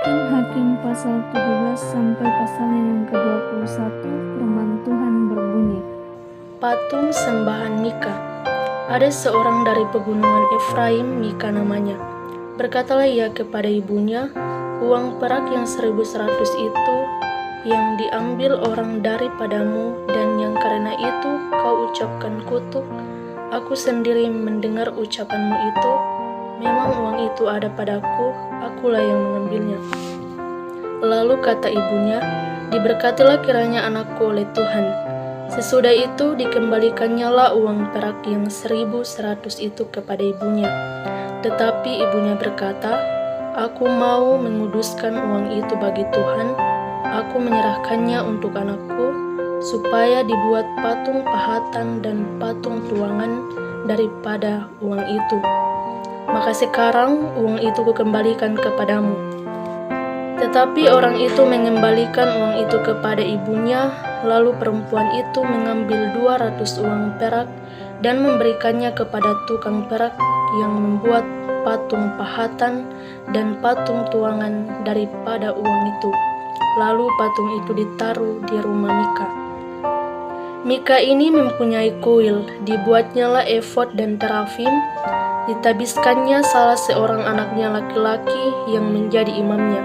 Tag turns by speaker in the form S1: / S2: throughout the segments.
S1: Hakim-Hakim pasal 17 sampai pasal yang ke-21, firman Tuhan berbunyi.
S2: Patung sembahan Mika. Ada seorang dari pegunungan Efraim, Mika namanya. Berkatalah ia kepada ibunya, uang perak yang 1.100 itu yang diambil orang daripadamu, dan yang karena itu kau ucapkan kutuk. Aku sendiri mendengar ucapanmu itu. Memang uang itu ada padaku, akulah yang mengambilnya. Lalu kata ibunya, diberkatilah kiranya anakku oleh Tuhan. Sesudah itu dikembalikannya lah uang perak yang 1.100 itu kepada ibunya. Tetapi ibunya berkata, aku mau menguduskan uang itu bagi Tuhan. Aku menyerahkannya untuk anakku, supaya dibuat patung pahatan dan patung tuangan daripada uang itu. Maka sekarang uang itu kukembalikan kepadamu. Tetapi orang itu mengembalikan uang itu kepada ibunya. Lalu perempuan itu mengambil 200 uang perak dan memberikannya kepada tukang perak yang membuat patung pahatan dan patung tuangan daripada uang itu. Lalu patung itu ditaruh di rumah Mika. Mika ini mempunyai kuil, dibuatnya lah efod dan terafim. Ditabiskannya salah seorang anaknya laki-laki yang menjadi imamnya.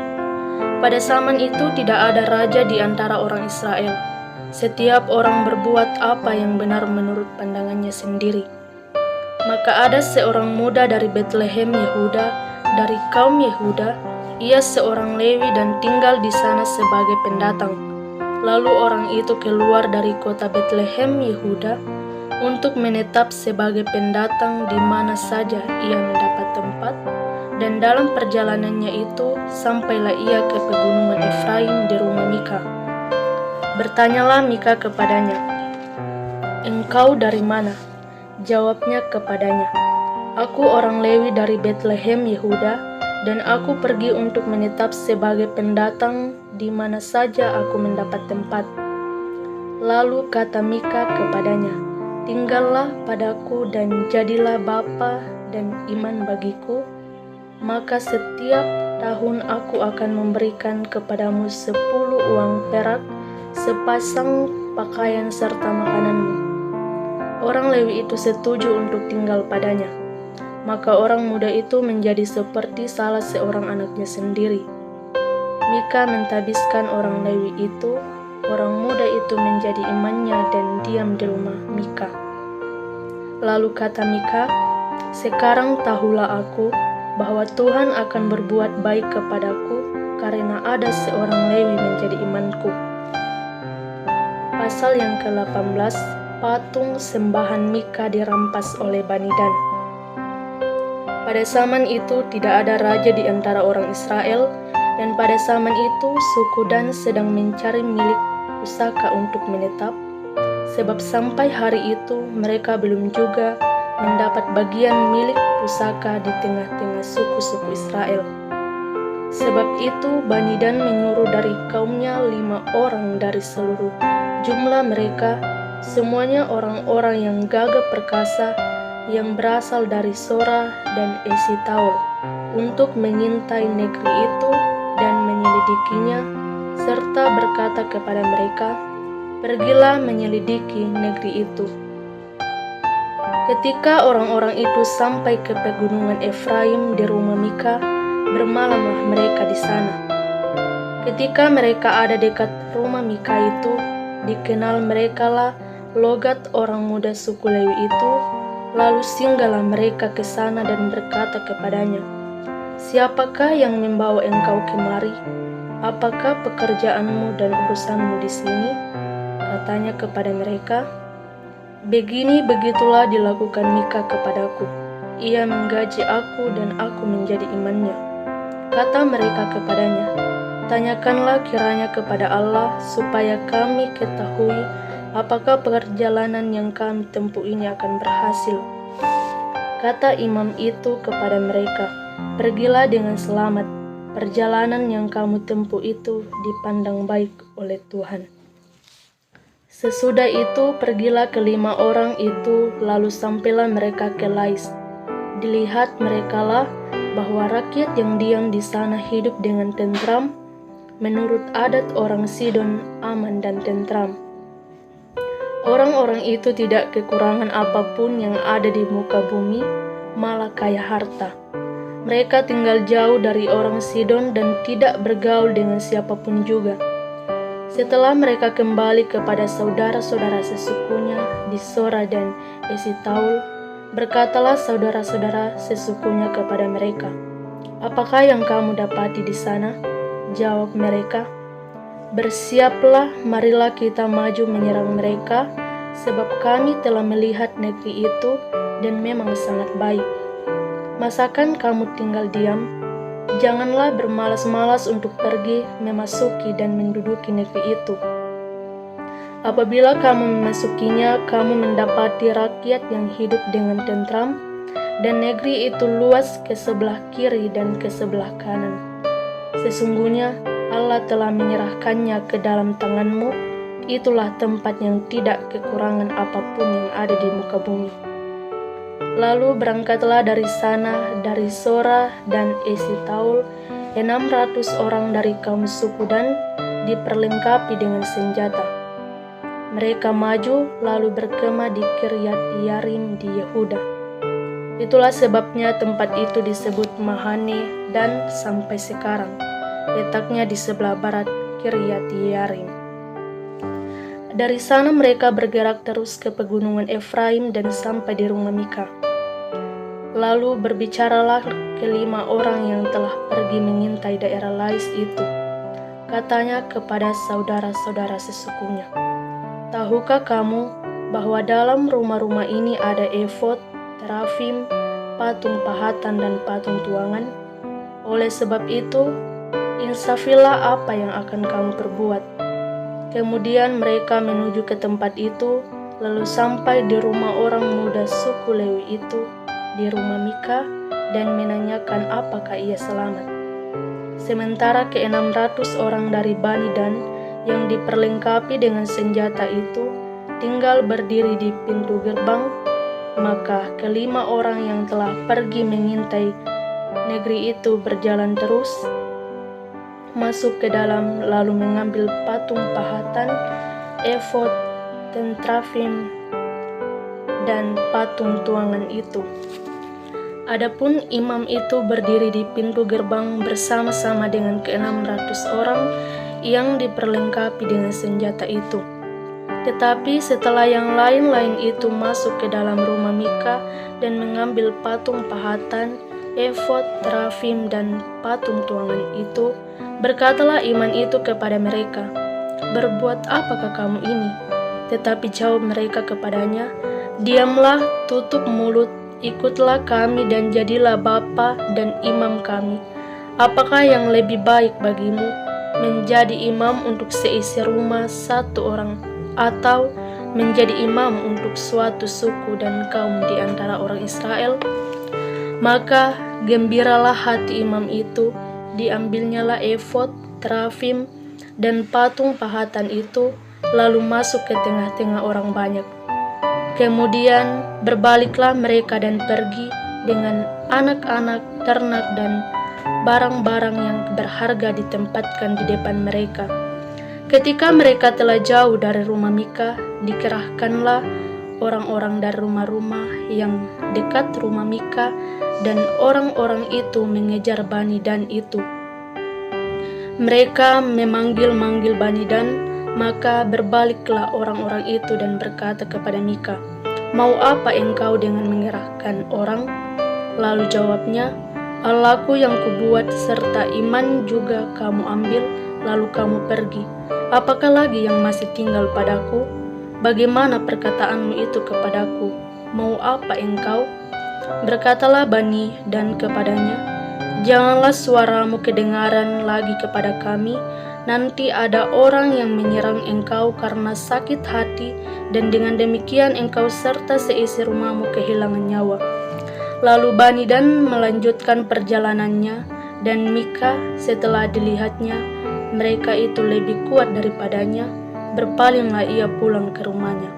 S2: Pada zaman itu tidak ada raja di antara orang Israel. Setiap orang berbuat apa yang benar menurut pandangannya sendiri. Maka ada seorang muda dari Betlehem Yehuda, dari kaum Yehuda. Ia seorang Lewi dan tinggal di sana sebagai pendatang. Lalu orang itu keluar dari kota Betlehem Yehuda untuk menetap sebagai pendatang di mana saja ia mendapat tempat, dan dalam perjalanannya itu sampailah ia ke pegunungan Efraim di rumah Mika. Bertanyalah Mika kepadanya, engkau dari mana? Jawabnya kepadanya, aku orang Lewi dari Betlehem Yehuda, dan aku pergi untuk menetap sebagai pendatang di mana saja aku mendapat tempat. Lalu kata Mika kepadanya, tinggallah padaku dan jadilah bapa dan iman bagiku, maka setiap tahun aku akan memberikan kepadamu 10 uang perak, sepasang pakaian serta makananmu. Orang Lewi itu setuju untuk tinggal padanya. Maka orang muda itu menjadi seperti salah seorang anaknya sendiri. Mika mentabiskan orang Lewi itu. Orang muda itu menjadi imannya dan diam di rumah Mika. Lalu kata Mika, sekarang tahulah aku bahwa Tuhan akan berbuat baik kepadaku karena ada seorang Lewi menjadi imanku. Pasal yang ke-18, patung sembahan Mika dirampas oleh Bani Dan. Pada zaman itu tidak ada raja di antara orang Israel, dan pada zaman itu suku Dan sedang mencari milik pusaka untuk menetap, sebab sampai hari itu mereka belum juga mendapat bagian milik pusaka di tengah-tengah suku-suku Israel. Sebab itu Bani Dan menyuruh dari kaumnya 5 orang dari seluruh jumlah mereka, semuanya orang-orang yang gagah perkasa, yang berasal dari Sora dan Esitaol, untuk mengintai negeri itu dan menyelidikinya, serta berkata kepada mereka, pergilah menyelidiki negeri itu. Ketika orang-orang itu sampai ke pegunungan Efraim di rumah Mika, bermalamlah mereka di sana. Ketika mereka ada dekat rumah Mika itu, dikenal merekalah logat orang muda suku Lewi itu. Lalu singgahlah mereka ke sana dan berkata kepadanya, siapakah yang membawa engkau kemari? Apakah pekerjaanmu dan urusanmu di sini? Katanya kepada mereka, begitulah dilakukan Mika kepadaku. Ia menggaji aku dan aku menjadi imannya. Kata mereka kepadanya, tanyakanlah kiranya kepada Allah supaya kami ketahui apakah perjalanan yang kami tempuh ini akan berhasil. Kata imam itu kepada mereka, pergilah dengan selamat. Perjalanan yang kamu tempuh itu dipandang baik oleh Tuhan. Sesudah itu pergilah ke 5 orang itu, lalu sampailah mereka ke Lais. Dilihat merekalah bahwa rakyat yang diam di sana hidup dengan tentram, menurut adat orang Sidon aman dan tentram. Orang-orang itu tidak kekurangan apapun yang ada di muka bumi, malah kaya harta. Mereka tinggal jauh dari orang Sidon dan tidak bergaul dengan siapapun juga. Setelah mereka kembali kepada saudara-saudara sesukunya di Sora dan Esitaol, berkatalah saudara-saudara sesukunya kepada mereka, "Apakah yang kamu dapati di sana?" Jawab mereka, "Bersiaplah, marilah kita maju menyerang mereka, sebab kami telah melihat negeri itu dan memang sangat baik. Masakan kamu tinggal diam? Janganlah bermalas-malas untuk pergi memasuki dan menduduki negeri itu. Apabila kamu memasukinya, kamu mendapati rakyat yang hidup dengan tentram, dan negeri itu luas ke sebelah kiri dan ke sebelah kanan. Sesungguhnya Allah telah menyerahkannya ke dalam tanganmu. Itulah tempat yang tidak kekurangan apapun yang ada di muka bumi." Lalu berangkatlah dari sana, dari Sora dan Esitaol, 600 orang dari kaum suku Dan, diperlengkapi dengan senjata. Mereka maju lalu berkemah di Kiryat Yarim di Yehuda. Itulah sebabnya tempat itu disebut Mahane Dan sampai sekarang. Letaknya di sebelah barat Kiryat Yarim. Dari sana mereka bergerak terus ke pegunungan Efraim dan sampai di rumah Mika. Lalu berbicaralah kelima orang yang telah pergi mengintai daerah Lais itu. Katanya kepada saudara-saudara sesukunya, "Tahukah kamu bahwa dalam rumah-rumah ini ada efod, terafim, patung pahatan dan patung tuangan? Oleh sebab itu, insafilah apa yang akan kamu perbuat." Kemudian mereka menuju ke tempat itu, lalu sampai di rumah orang muda suku Lewi itu, di rumah Mika, dan menanyakan apakah ia selamat. Sementara ke-600 orang dari Bani Dan yang diperlengkapi dengan senjata itu tinggal berdiri di pintu gerbang, maka kelima orang yang telah pergi mengintai negeri itu berjalan terus masuk ke dalam, lalu mengambil patung pahatan, efod, tentrafim, dan patung tuangan itu. Adapun imam itu berdiri di pintu gerbang bersama-sama dengan ke-600 orang yang diperlengkapi dengan senjata itu. Tetapi setelah yang lain-lain itu masuk ke dalam rumah Mika dan mengambil patung pahatan, efod, terafim, dan patung tuangan itu, berkatalah iman itu kepada mereka, "Berbuat apakah kamu ini?" Tetapi jawab mereka kepadanya, "Diamlah, tutup mulut, ikutlah kami dan jadilah bapa dan imam kami. Apakah yang lebih baik bagimu, menjadi imam untuk seisi rumah satu orang, atau menjadi imam untuk suatu suku dan kaum di antara orang Israel?" Maka gembiralah hati imam itu, diambilnyalah efod, terafim, dan patung pahatan itu, lalu masuk ke tengah-tengah orang banyak. Kemudian berbaliklah mereka dan pergi dengan anak-anak, ternak, dan barang-barang yang berharga ditempatkan di depan mereka. Ketika mereka telah jauh dari rumah Mika, dikerahkanlah orang-orang dari rumah-rumah yang dekat rumah Mika, dan orang-orang itu mengejar Bani Dan itu. Mereka memanggil-manggil Bani Dan, maka berbaliklah orang-orang itu dan berkata kepada Mika, "Mau apa engkau dengan mengerahkan orang?" Lalu jawabnya, "Allahku yang kubuat serta iman juga kamu ambil, lalu kamu pergi. Apakah lagi yang masih tinggal padaku? Bagaimana perkataanmu itu kepadaku? Mau apa engkau?" Berkatalah Bani Dan kepadanya, "Janganlah suaramu kedengaran lagi kepada kami. Nanti ada orang yang menyerang engkau karena sakit hati, dan dengan demikian engkau serta seisi rumahmu kehilangan nyawa." Lalu Bani Dan melanjutkan perjalanannya, dan Mika setelah dilihatnya mereka itu lebih kuat daripadanya, berpalinglah ia pulang ke rumahnya.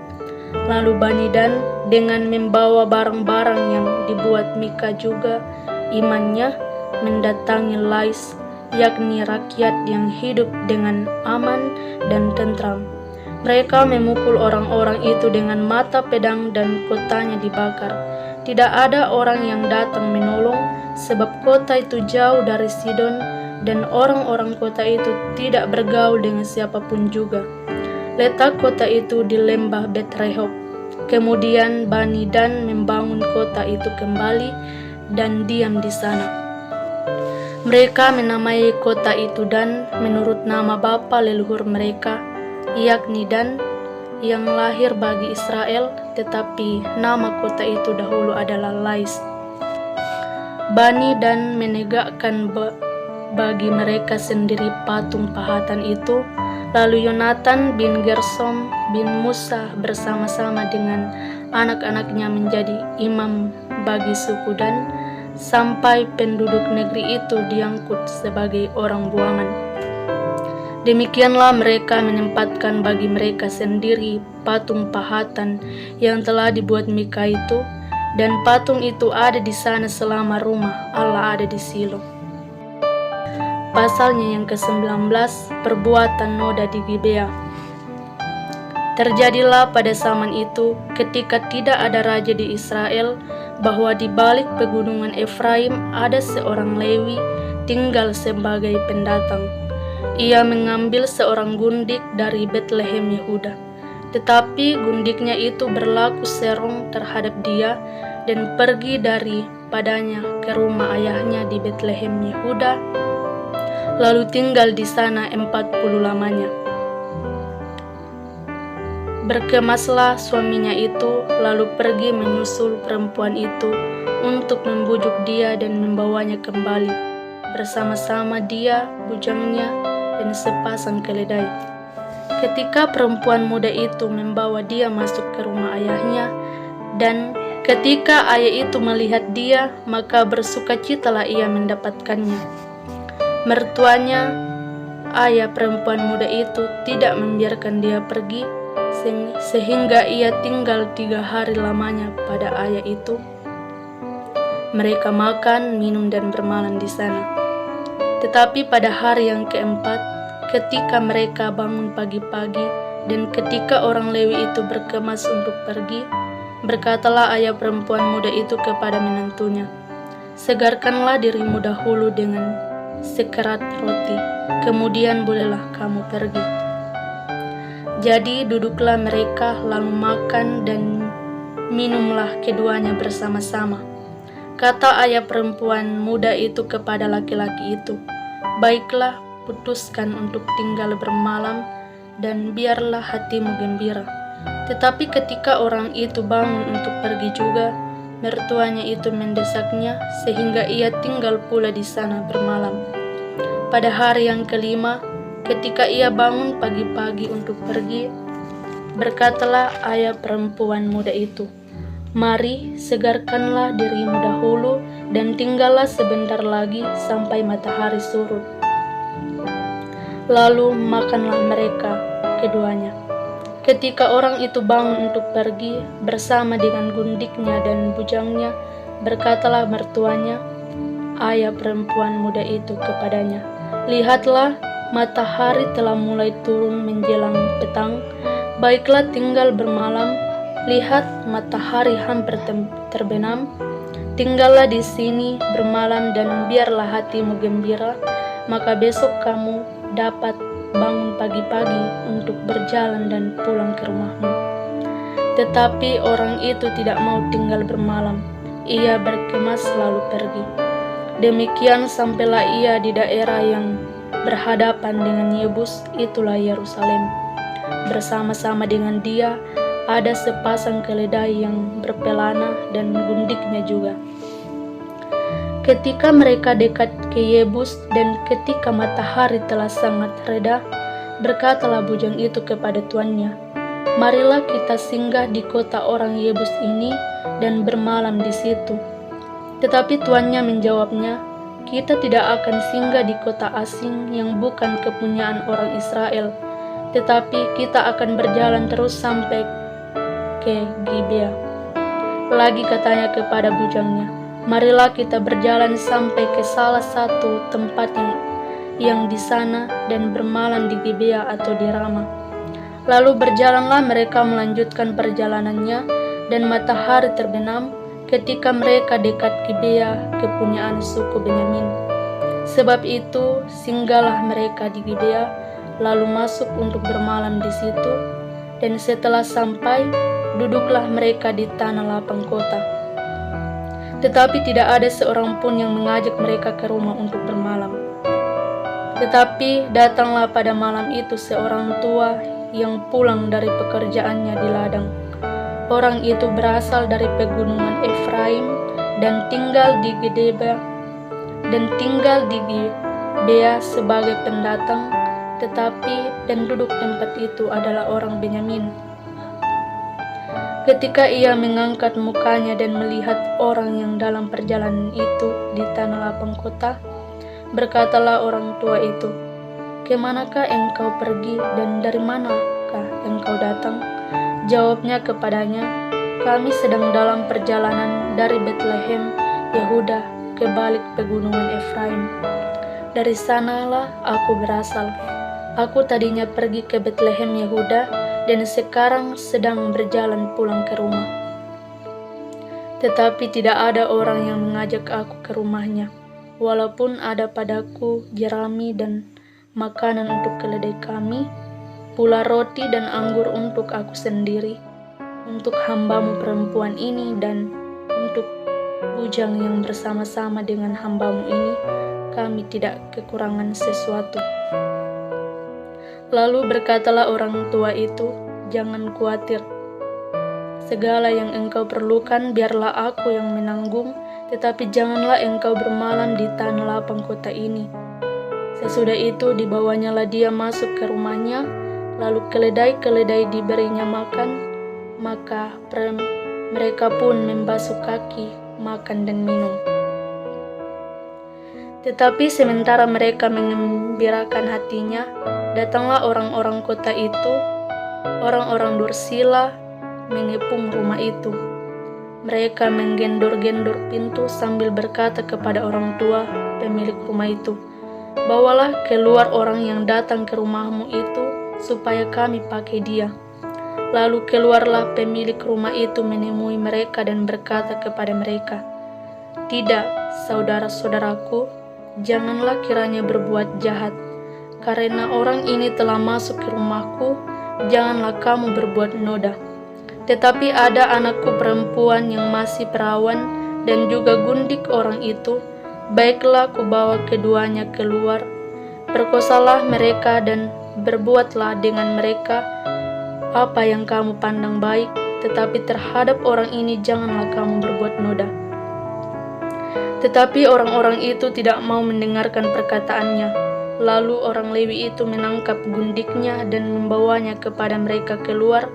S2: Lalu Bani Dan dengan membawa barang-barang yang dibuat Mika juga, imannya mendatangi Lais, yakni rakyat yang hidup dengan aman dan tentram. Mereka memukul orang-orang itu dengan mata pedang dan kotanya dibakar. Tidak ada orang yang datang menolong, sebab kota itu jauh dari Sidon dan orang-orang kota itu tidak bergaul dengan siapapun juga. Letak kota itu di lembah Bet-Rehob. Kemudian Bani Dan membangun kota itu kembali dan diam di sana. Mereka menamai kota itu Dan menurut nama bapa leluhur mereka, yakni Dan yang lahir bagi Israel, tetapi nama kota itu dahulu adalah Lais. Bani Dan menegakkan bagi mereka sendiri patung pahatan itu. Lalu Yonatan bin Gersom bin Musa bersama-sama dengan anak-anaknya menjadi imam bagi suku Dan, sampai penduduk negeri itu diangkut sebagai orang buangan. Demikianlah mereka menempatkan bagi mereka sendiri patung pahatan yang telah dibuat Mika itu, dan patung itu ada di sana selama rumah Allah ada di Silo. Pasalnya yang ke-19, perbuatan noda di Gibea. Terjadilah pada zaman itu, ketika tidak ada raja di Israel, bahwa di balik pegunungan Efraim ada seorang Lewi tinggal sebagai pendatang. Ia mengambil seorang gundik dari Betlehem Yehuda. Tetapi gundiknya itu berlaku serong terhadap dia dan pergi daripadanya ke rumah ayahnya di Betlehem Yehuda, lalu tinggal di sana 40 lamanya. Berkemaslah suaminya itu, lalu pergi menyusul perempuan itu untuk membujuk dia dan membawanya kembali, bersama-sama dia, bujangnya, dan sepasang keledai. Ketika perempuan muda itu membawa dia masuk ke rumah ayahnya, dan ketika ayah itu melihat dia, maka bersukacitalah ia mendapatkannya. Mertuanya, ayah perempuan muda itu, tidak membiarkan dia pergi, sehingga ia tinggal 3 hari lamanya pada ayah itu. Mereka makan, minum, dan bermalam di sana. Tetapi pada hari yang keempat, ketika mereka bangun pagi-pagi, dan ketika orang Lewi itu berkemas untuk pergi, berkatalah ayah perempuan muda itu kepada menantunya, "Segarkanlah dirimu dahulu dengan sekerat roti, kemudian bolehlah kamu pergi." Jadi duduklah mereka, lalu makan dan minumlah keduanya bersama-sama. Kata ayah perempuan muda itu kepada laki-laki itu, "Baiklah, putuskan untuk tinggal bermalam, dan biarlah hatimu gembira." Tetapi ketika orang itu bangun untuk pergi juga, mertuanya itu mendesaknya, sehingga ia tinggal pula di sana bermalam. Pada hari yang kelima, ketika ia bangun pagi-pagi untuk pergi, berkatalah ayah perempuan muda itu, "Mari, segarkanlah dirimu dahulu, dan tinggallah sebentar lagi sampai matahari surut." Lalu makanlah mereka keduanya. Ketika orang itu bangun untuk pergi bersama dengan gundiknya dan bujangnya, berkatalah mertuanya, ayah perempuan muda itu kepadanya, "Lihatlah, matahari telah mulai turun menjelang petang. Baiklah tinggal bermalam. Lihat, matahari hampir terbenam. Tinggallah di sini bermalam dan biarlah hatimu gembira. Maka besok kamu dapat bangun pagi-pagi untuk berjalan dan pulang ke rumahmu." Tetapi orang itu tidak mau tinggal bermalam. Ia berkemas lalu pergi. Demikian sampailah ia di daerah yang berhadapan dengan Yebus, itulah Yerusalem. Bersama-sama dengan dia ada sepasang keledai yang berpelana dan gundiknya juga. Ketika mereka dekat ke Yebus dan ketika matahari telah sangat reda, berkatalah bujang itu kepada tuannya, "Marilah kita singgah di kota orang Yebus ini dan bermalam di situ." Tetapi tuannya menjawabnya, "Kita tidak akan singgah di kota asing yang bukan kepunyaan orang Israel, tetapi kita akan berjalan terus sampai ke Gibea." Lagi katanya kepada bujangnya, marilah kita berjalan sampai ke salah satu tempat yang di sana dan bermalam di Gibea atau di Rama. Lalu berjalanlah mereka melanjutkan perjalanannya, dan matahari terbenam ketika mereka dekat Gibea, kepunyaan suku Benyamin. Sebab itu singgahlah mereka di Gibea, lalu masuk untuk bermalam di situ, dan setelah sampai, duduklah mereka di tanah lapang kota. Tetapi tidak ada seorang pun yang mengajak mereka ke rumah untuk bermalam. Tetapi datanglah pada malam itu seorang tua yang pulang dari pekerjaannya di ladang. Orang itu berasal dari pegunungan Efraim dan tinggal di Gibea sebagai pendatang, tetapi penduduk tempat itu adalah orang Benyamin. Ketika ia mengangkat mukanya dan melihat orang yang dalam perjalanan itu di tanah lapang kota, berkatalah orang tua itu, "Kemanakah engkau pergi dan dari manakah engkau datang?" Jawabnya kepadanya, "Kami sedang dalam perjalanan dari Betlehem, Yehuda, ke balik pegunungan Efraim. Dari sanalah aku berasal. Aku tadinya pergi ke Betlehem Yehuda, dan sekarang sedang berjalan pulang ke rumah." Tetapi tidak ada orang yang mengajak aku ke rumahnya, walaupun ada padaku jerami dan makanan untuk keledai kami, pula roti dan anggur untuk aku sendiri, untuk hambamu perempuan ini, dan untuk bujang yang bersama-sama dengan hambamu ini, kami tidak kekurangan sesuatu. Lalu berkatalah orang tua itu, "Jangan khawatir. Segala yang engkau perlukan biarlah aku yang menanggung, tetapi janganlah engkau bermalam di tanah lapang kota ini." Sesudah itu dibawanyalah dia masuk ke rumahnya, lalu keledai-keledai diberinya makan, maka mereka pun membasuh kaki, makan dan minum. Tetapi sementara mereka mengembirakan hatinya, datanglah orang-orang kota itu, orang-orang Dursila, mengepung rumah itu. Mereka menggendor-gendor pintu sambil berkata kepada orang tua pemilik rumah itu, "Bawalah keluar orang yang datang ke rumahmu itu, supaya kami pakai dia." Lalu keluarlah pemilik rumah itu menemui mereka dan berkata kepada mereka, "Tidak, saudara-saudaraku, janganlah kiranya berbuat jahat. Karena orang ini telah masuk ke rumahku, janganlah kamu berbuat noda. Tetapi ada anakku perempuan yang masih perawan dan juga gundik orang itu, baiklah kubawa keduanya keluar, perkosalah mereka dan berbuatlah dengan mereka apa yang kamu pandang baik, tetapi terhadap orang ini janganlah kamu berbuat noda." Tetapi orang-orang itu tidak mau mendengarkan perkataannya. Lalu orang Lewi itu menangkap gundiknya dan membawanya kepada mereka keluar.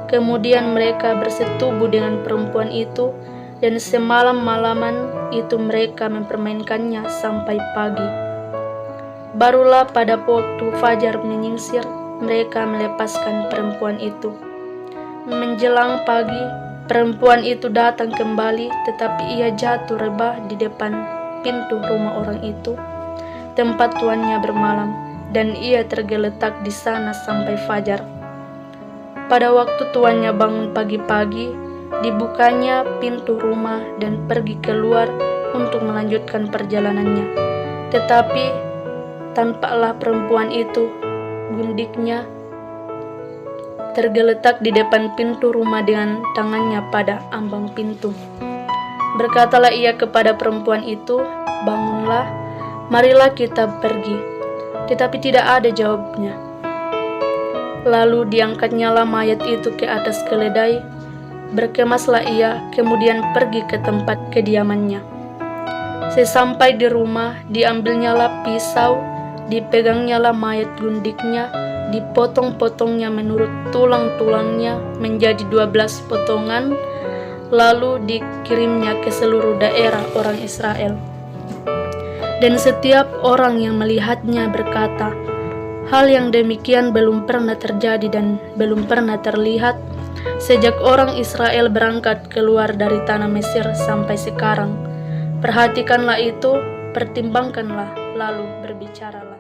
S2: Kemudian mereka bersetubuh dengan perempuan itu, dan semalam-malaman itu mereka mempermainkannya sampai pagi. Barulah pada waktu fajar menyingsir, mereka melepaskan perempuan itu. Menjelang pagi, perempuan itu datang kembali, tetapi ia jatuh rebah di depan pintu rumah orang itu, tempat tuannya bermalam, dan ia tergeletak di sana sampai fajar. Pada waktu tuannya bangun pagi-pagi, dibukanya pintu rumah dan pergi keluar untuk melanjutkan perjalanannya. Tetapi tampaklah perempuan itu, gundiknya, tergeletak di depan pintu rumah dengan tangannya pada ambang pintu. Berkatalah ia kepada perempuan itu, "Bangunlah, marilah kita pergi." Tetapi tidak ada jawabnya. Lalu diangkatnyalah mayat itu ke atas keledai, berkemaslah ia, kemudian pergi ke tempat kediamannya. Sesampai di rumah, diambilnyalah pisau, dipegangnyalah mayat gundiknya, dipotong-potongnya menurut tulang-tulangnya menjadi 12 potongan, lalu dikirimnya ke seluruh daerah orang Israel. Dan setiap orang yang melihatnya berkata, "Hal yang demikian belum pernah terjadi dan belum pernah terlihat sejak orang Israel berangkat keluar dari tanah Mesir sampai sekarang." Perhatikanlah itu, pertimbangkanlah, lalu berbicaralah.